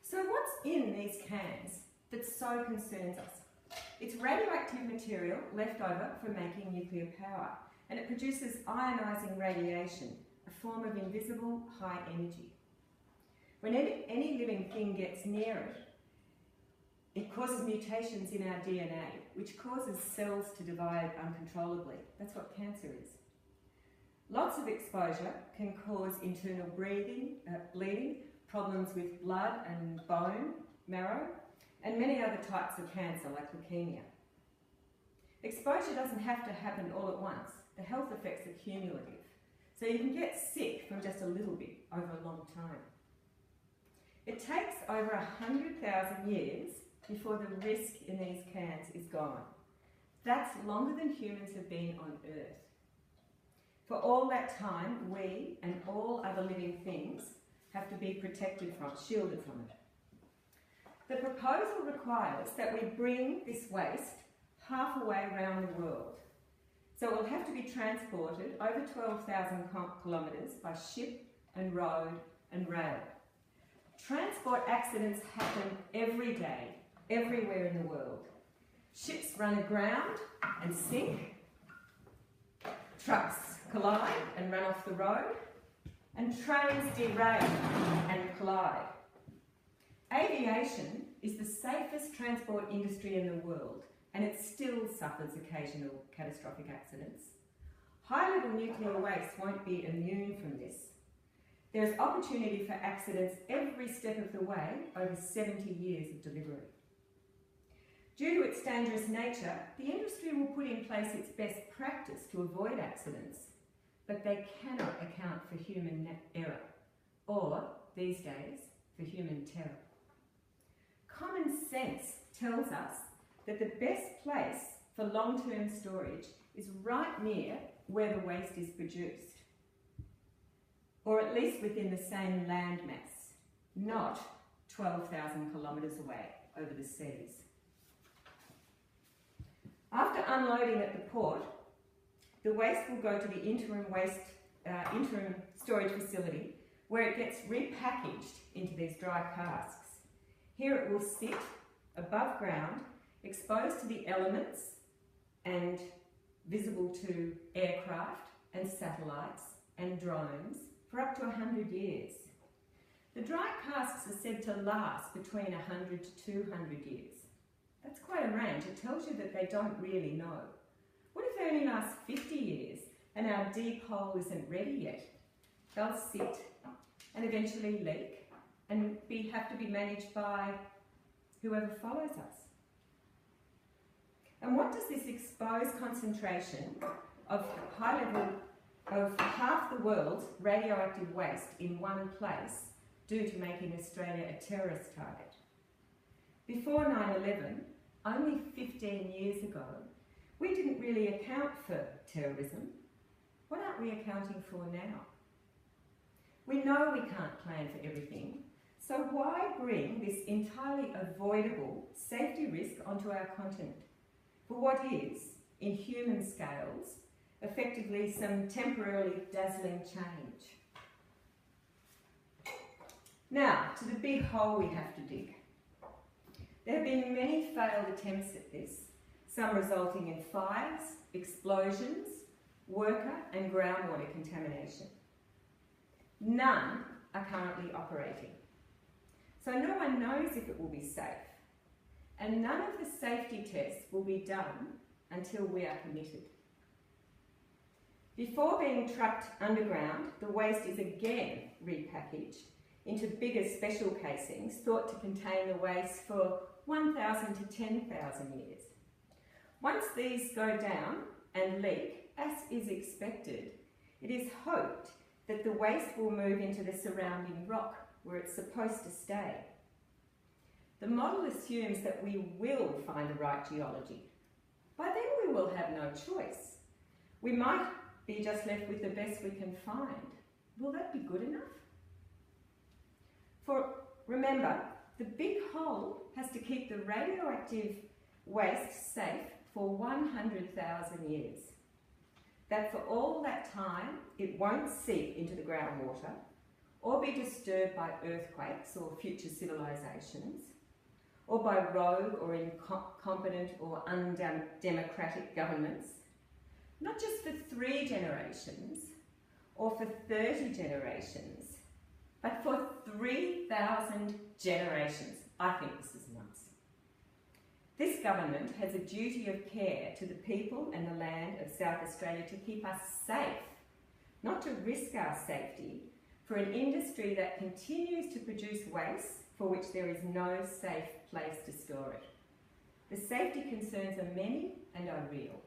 So what's in these cans that so concerns us? It's radioactive material left over from making nuclear power, and it produces ionising radiation, a form of invisible high energy. When any living thing gets near it, it causes mutations in our DNA, which causes cells to divide uncontrollably. That's what cancer is. Lots of exposure can cause internal bleeding, problems with blood and bone marrow, and many other types of cancer like leukemia. Exposure doesn't have to happen all at once. The health effects are cumulative. So you can get sick from just a little bit over a long time. It takes over 100,000 years before the risk in these cans is gone. That's longer than humans have been on Earth. For all that time, we and all other living things have to be protected from, shielded from it. The proposal requires that we bring this waste halfway around the world. So it will have to be transported over 12,000 kilometres by ship and road and rail. Transport accidents happen every day, everywhere in the world. Ships run aground and sink, trucks collide and run off the road, and trains derail and collide. Aviation is the safest transport industry in the world, and it still suffers occasional catastrophic accidents. High-level nuclear waste won't be immune from this. There is opportunity for accidents every step of the way over 70 years of delivery. Due to its dangerous nature, the industry will put in place its best practice to avoid accidents, but they cannot account for human error, or, these days, for human terror. Common sense tells us that the best place for long-term storage is right near where the waste is produced, or at least within the same land mass, not 12,000 kilometres away over the seas. After unloading at the port, the waste will go to the interim storage facility, where it gets repackaged into these dry casks. Here it will sit above ground, exposed to the elements and visible to aircraft and satellites and drones for up to 100 years. The dry casks are said to last between 100 to 200 years. That's quite a range. It tells you that they don't really know. What if they only last 50 years and our deep hole isn't ready yet? They'll sit and eventually leak and have to be managed by whoever follows us. And what does this exposed concentration of of half the world's radioactive waste in one place do to making Australia a terrorist target? Before 9/11, only 15 years ago, we didn't really account for terrorism. What aren't we accounting for now? We know we can't plan for everything, so why bring this entirely avoidable safety risk onto our continent for what is, in human scales, effectively some temporarily dazzling change? Now, to the big hole we have to dig. There have been many failed attempts at this, some resulting in fires, explosions, worker and groundwater contamination. None are currently operating. So no one knows if it will be safe, and none of the safety tests will be done until we are committed. Before being trucked underground, the waste is again repackaged into bigger special casings thought to contain the waste for 1,000 to 10,000 years. Once these go down and leak, as is expected, it is hoped that the waste will move into the surrounding rock where it's supposed to stay. The model assumes that we will find the right geology. By then we will have no choice. We might be just left with the best we can find. Will that be good enough? For remember, the big hole has to keep the radioactive waste safe for 100,000 years. That for all that time, it won't seep into the groundwater or be disturbed by earthquakes or future civilisations, or by rogue or incompetent or undemocratic governments, not just for 3 generations or for 30 generations, but for 3,000 generations. I think this is nuts. This government has a duty of care to the people and the land of South Australia to keep us safe, not to risk our safety for an industry that continues to produce waste for which there is no safe place to store it. The safety concerns are many and are real.